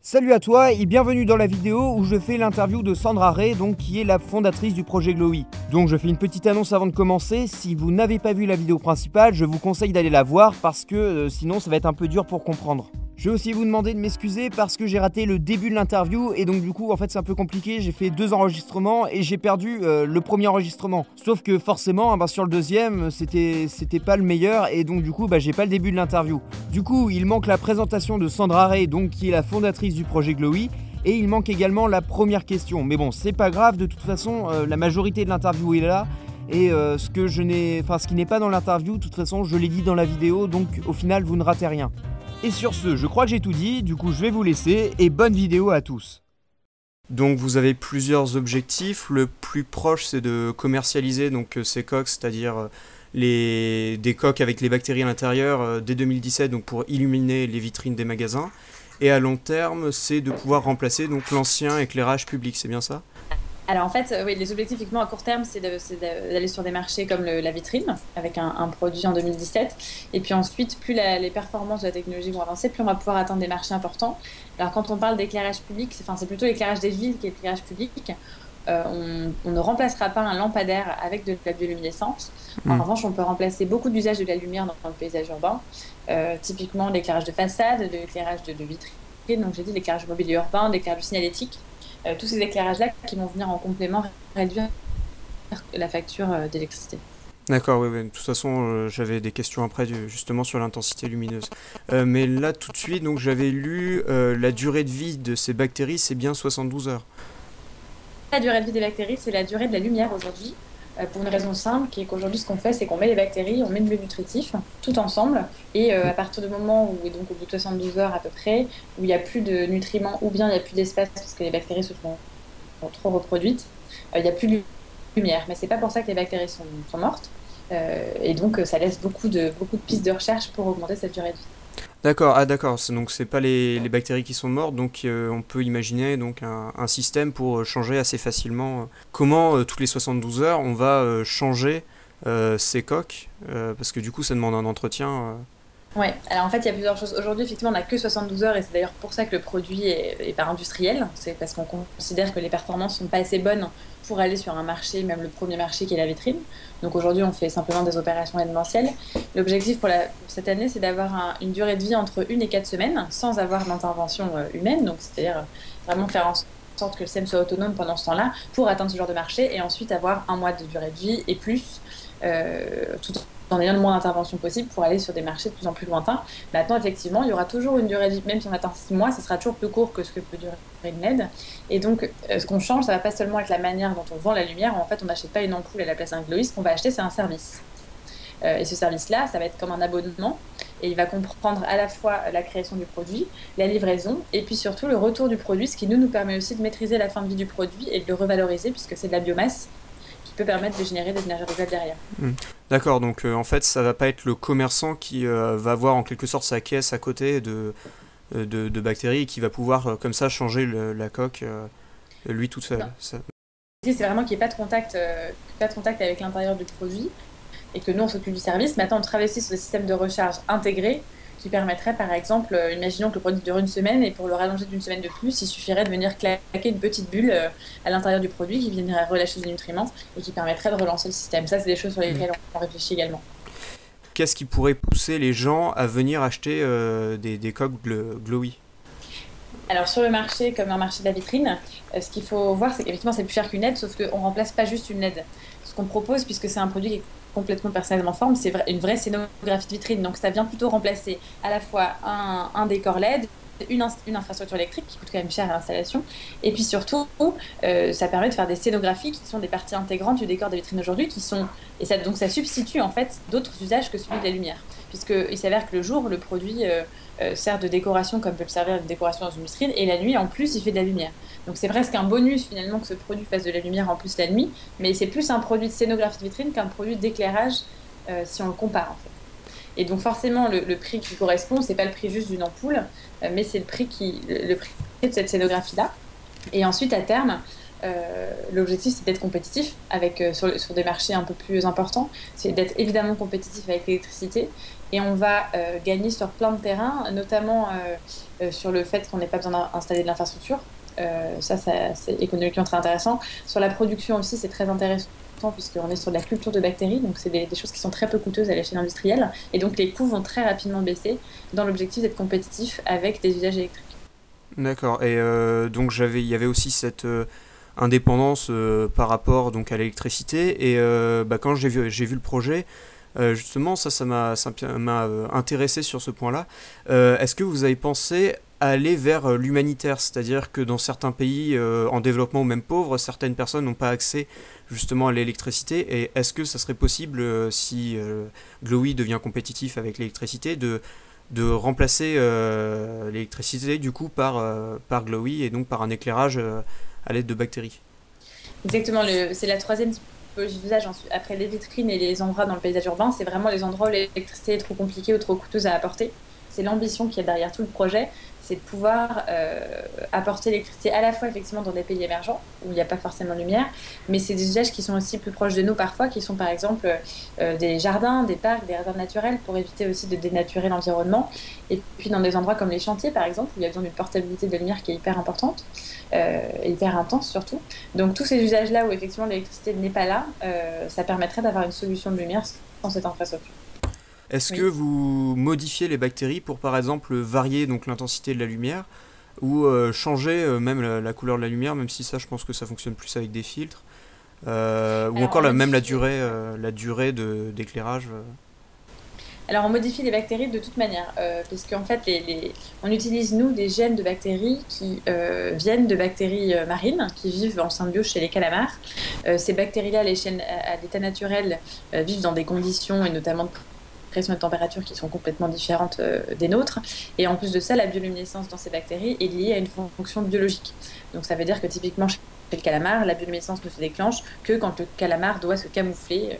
Salut à toi et bienvenue dans la vidéo où je fais l'interview de Sandra Ray, donc qui est la fondatrice du projet Glowy. Donc je fais une petite annonce avant de commencer, si vous n'avez pas vu la vidéo principale, je vous conseille d'aller la voir parce que sinon ça va être un peu dur pour comprendre. Je vais aussi vous demander de m'excuser parce que j'ai raté le début de l'interview et donc du coup en fait c'est un peu compliqué, j'ai fait 2 enregistrements et j'ai perdu le premier enregistrement. Sauf que forcément sur le deuxième c'était pas le meilleur et donc du coup j'ai pas le début de l'interview. Du coup il manque la présentation de Sandra Ray, donc qui est la fondatrice du projet Glowy, et il manque également la première question. Mais bon c'est pas grave, de toute façon la majorité de l'interview est là. Et ce qui n'est pas dans l'interview, de toute façon je l'ai dit dans la vidéo, donc au final vous ne ratez rien. Et sur ce, je crois que j'ai tout dit, du coup je vais vous laisser et bonne vidéo à tous. Donc vous avez plusieurs objectifs, le plus proche c'est de commercialiser donc ces coques, c'est-à-dire des coques avec les bactéries à l'intérieur dès 2017 donc pour illuminer les vitrines des magasins. Et à long terme c'est de pouvoir remplacer donc l'ancien éclairage public, c'est bien ça ? Alors en fait, oui, les objectifs effectivement à court terme, c'est d'aller sur des marchés comme la vitrine, avec un produit en 2017. Et puis ensuite, plus les performances de la technologie vont avancer, plus on va pouvoir atteindre des marchés importants. Alors quand on parle d'éclairage public, c'est plutôt l'éclairage des villes qui est l'éclairage public. On ne remplacera pas un lampadaire avec de la bioluminescence. En revanche, on peut remplacer beaucoup d'usages de la lumière dans le paysage urbain. Typiquement l'éclairage de façade, de l'éclairage de vitrine, donc j'ai dit l'éclairage mobilier urbain, l'éclairage signalétique. Tous ces éclairages-là qui vont venir en complément réduire la facture d'électricité. D'accord, oui, de toute façon j'avais des questions après justement sur l'intensité lumineuse. Mais là tout de suite, donc j'avais lu la durée de vie de ces bactéries, c'est bien 72 heures. La durée de vie des bactéries, c'est la durée de la lumière aujourd'hui. Pour une raison simple, qui est qu'aujourd'hui ce qu'on fait, c'est qu'on met les bactéries, on met le milieu nutritif, tout ensemble, et à partir du moment où, et donc au bout de 72 heures à peu près, où il n'y a plus de nutriments, ou bien il n'y a plus d'espace parce que les bactéries se sont trop reproduites, il n'y a plus de lumière. Mais c'est pas pour ça que les bactéries sont mortes, et donc ça laisse beaucoup de pistes de recherche pour augmenter cette durée de vie. D'accord, d'accord, donc c'est pas les bactéries qui sont mortes, donc on peut imaginer donc un système pour changer assez facilement. Comment toutes les 72 heures on va changer ces coques, parce que du coup ça demande un entretien. Oui, alors en fait il y a plusieurs choses. Aujourd'hui effectivement on n'a que 72 heures et c'est d'ailleurs pour ça que le produit est pas industriel. C'est parce qu'on considère que les performances sont pas assez bonnes pour aller sur un marché, même le premier marché qui est la vitrine. Donc aujourd'hui on fait simplement des opérations événementielles. L'objectif pour cette année c'est d'avoir une durée de vie entre 1 et 4 semaines sans avoir d'intervention humaine, donc c'est-à-dire vraiment faire en sorte que le système soit autonome pendant ce temps-là pour atteindre ce genre de marché et ensuite avoir 1 mois de durée de vie et plus tout en ayant le moins d'intervention possible pour aller sur des marchés de plus en plus lointains. Maintenant, effectivement, il y aura toujours une durée de vie, même si on atteint 6 mois, ça sera toujours plus court que ce que peut durer une LED. Et donc, ce qu'on change, ça va pas seulement être la manière dont on vend la lumière. En fait, on n'achète pas une ampoule à la place d'un Glowy. Ce qu'on va acheter, c'est un service. Et ce service-là, ça va être comme un abonnement. Et il va comprendre à la fois la création du produit, la livraison, et puis surtout le retour du produit, ce qui nous permet aussi de maîtriser la fin de vie du produit et de le revaloriser, puisque c'est de la biomasse peut permettre de générer des énergies renouvelables derrière. D'accord, donc en fait ça va pas être le commerçant qui va avoir en quelque sorte sa caisse à côté de bactéries et qui va pouvoir comme ça changer la coque lui tout seul. C'est vraiment qu'il n'y ait pas de contact avec l'intérieur du produit et que nous on s'occupe du service. Maintenant on travaille aussi sur des systèmes de recharge intégrés qui permettrait par exemple, imaginons que le produit dure 1 semaine et pour le rallonger d'1 semaine de plus, il suffirait de venir claquer une petite bulle à l'intérieur du produit qui viendrait relâcher des nutriments et qui permettrait de relancer le système. Ça, c'est des choses sur lesquelles on réfléchit également. Qu'est-ce qui pourrait pousser les gens à venir acheter des coques Glowy ? Alors sur le marché, comme un marché de la vitrine, ce qu'il faut voir, c'est qu'effectivement c'est plus cher qu'une LED, sauf qu'on ne remplace pas juste une LED. Ce qu'on propose, puisque c'est un produit qui est complètement personnellement forme, c'est une vraie scénographie de vitrine. Donc ça vient plutôt remplacer à la fois un décor LED, une infrastructure électrique qui coûte quand même cher à l'installation, et puis surtout ça permet de faire des scénographies qui sont des parties intégrantes du décor des vitrines aujourd'hui, donc ça substitue en fait d'autres usages que celui de la lumière, puisqu'il s'avère que le jour le produit sert de décoration comme peut le servir de décoration dans une vitrine, et la nuit en plus il fait de la lumière. Donc c'est presque un bonus finalement que ce produit fasse de la lumière en plus la nuit, mais c'est plus un produit de scénographie de vitrine qu'un produit d'éclairage si on le compare en fait. Et donc forcément le prix qui correspond, c'est pas le prix juste d'une ampoule, mais c'est le prix de cette scénographie-là. Et ensuite à terme, l'objectif, c'est d'être compétitif sur des marchés un peu plus importants. C'est d'être évidemment compétitif avec l'électricité. Et on va gagner sur plein de terrains, notamment sur le fait qu'on n'ait pas besoin d'installer de l'infrastructure. C'est économiquement très intéressant. Sur la production aussi, c'est très intéressant puisqu'on est sur de la culture de bactéries, donc c'est des choses qui sont très peu coûteuses à l'échelle industrielle. Et donc les coûts vont très rapidement baisser dans l'objectif d'être compétitif avec des usages électriques. D'accord. Et donc il y avait aussi cette indépendance par rapport donc à l'électricité. Et quand j'ai vu le projet, justement, ça m'a intéressé sur ce point-là. Est-ce que vous avez pensé à aller vers l'humanitaire, c'est-à-dire que dans certains pays en développement ou même pauvres, certaines personnes n'ont pas accès justement à l'électricité, et est-ce que ça serait possible, si Glowy devient compétitif avec l'électricité, de remplacer l'électricité du coup par Glowy et donc par un éclairage à l'aide de bactéries? Exactement, c'est la troisième typologie d'usage après les vitrines et les endroits dans le paysage urbain. C'est vraiment les endroits où l'électricité est trop compliquée ou trop coûteuse à apporter. C'est l'ambition qui est derrière tout le projet, c'est de pouvoir apporter l'électricité à la fois effectivement dans des pays émergents où il n'y a pas forcément de lumière, mais c'est des usages qui sont aussi plus proches de nous parfois, qui sont par exemple des jardins, des parcs, des réserves naturelles pour éviter aussi de dénaturer l'environnement. Et puis dans des endroits comme les chantiers par exemple où il y a besoin d'une portabilité de lumière qui est hyper importante, et hyper intense surtout. Donc tous ces usages-là où effectivement l'électricité n'est pas là, ça permettrait d'avoir une solution de lumière sans cette infrastructure. Est-ce que Oui. vous modifiez les bactéries pour par exemple varier donc l'intensité de la lumière ou changer même la couleur de la lumière, même si ça je pense que ça fonctionne plus avec des filtres, ou Alors encore on même modifie, la durée d'éclairage. Alors on modifie les bactéries de toute manière, parce qu'en fait on utilise nous des gènes de bactéries qui viennent de bactéries marines qui vivent en symbiose chez les calamars. Ces bactéries-là à l'état naturel vivent dans des conditions et notamment de pression et de température qui sont complètement différentes des nôtres. Et en plus de ça, la bioluminescence dans ces bactéries est liée à une fonction biologique. Donc ça veut dire que typiquement chez le calamar, la bioluminescence ne se déclenche que quand le calamar doit se camoufler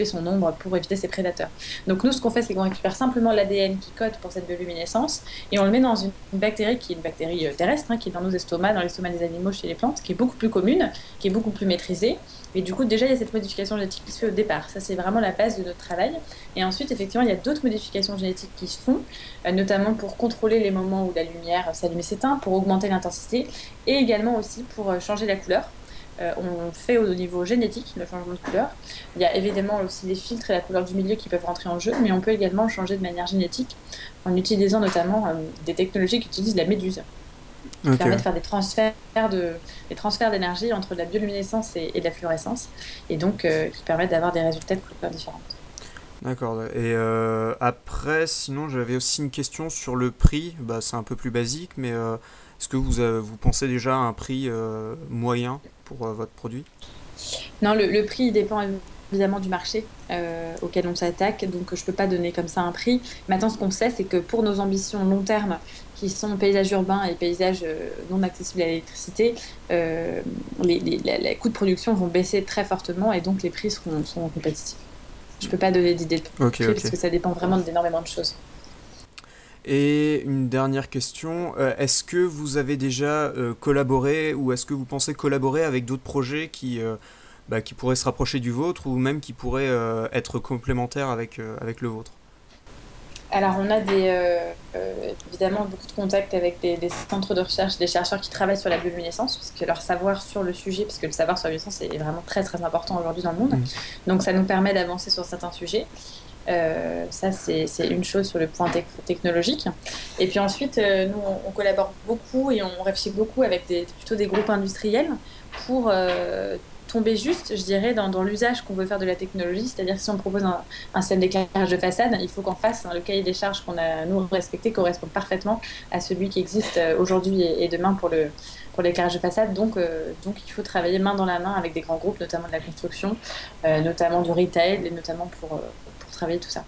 son ombre pour éviter ses prédateurs. Donc nous, ce qu'on fait, c'est qu'on récupère simplement l'ADN qui code pour cette bioluminescence et on le met dans une bactérie qui est une bactérie terrestre, hein, qui est dans nos estomacs, dans l'estomac des animaux, chez les plantes, qui est beaucoup plus commune, qui est beaucoup plus maîtrisée. Et du coup, déjà, il y a cette modification génétique qui se fait au départ. Ça, c'est vraiment la base de notre travail. Et ensuite, effectivement, il y a d'autres modifications génétiques qui se font, notamment pour contrôler les moments où la lumière s'allume et s'éteint, pour augmenter l'intensité, et également aussi pour changer la couleur. On fait au niveau génétique le changement de couleur. Il y a évidemment aussi les filtres et la couleur du milieu qui peuvent rentrer en jeu, mais on peut également changer de manière génétique en utilisant notamment des technologies qui utilisent la méduse, qui Ok, permet de faire des transferts d'énergie entre de la bioluminescence et de la fluorescence, et donc qui permettent d'avoir des résultats de couleurs différentes. d'accord. Et après, sinon, j'avais aussi une question sur le prix. Bah, c'est un peu plus basique, mais est-ce que vous pensez déjà à un prix moyen pour votre produit? Non, le prix il dépend évidemment du marché auquel on s'attaque, donc je ne peux pas donner comme ça un prix. Maintenant, ce qu'on sait, c'est que pour nos ambitions long terme, qui sont paysages urbains et paysages non accessibles à l'électricité, les coûts de production vont baisser très fortement et donc les prix seront compétitifs. Je ne peux pas donner d'idée de Ok, prix parce ok. que ça dépend vraiment d'énormément de choses. Et une dernière question, est-ce que vous avez déjà collaboré ou est-ce que vous pensez collaborer avec d'autres projets qui pourraient se rapprocher du vôtre ou même qui pourraient être complémentaires avec le vôtre? Alors, on a évidemment beaucoup de contacts avec des centres de recherche, des chercheurs qui travaillent sur la bioluminescence, parce que leur savoir sur le sujet, parce que le savoir sur la bioluminescence est vraiment très très important aujourd'hui dans le monde. Mm. Donc, ça nous permet d'avancer sur certains sujets. Ça, c'est une chose sur le point technologique. Et puis ensuite, nous, on collabore beaucoup et on réfléchit beaucoup avec plutôt des groupes industriels pour tomber juste, je dirais, dans l'usage qu'on veut faire de la technologie. C'est-à-dire que si on propose un système d'éclairage de façade, il faut qu'en face, le cahier des charges qu'on a, nous, respecté corresponde parfaitement à celui qui existe aujourd'hui et demain pour l'éclairage de façade. Donc, il faut travailler main dans la main avec des grands groupes, notamment de la construction, notamment du retail, et notamment pour travailler tout ça.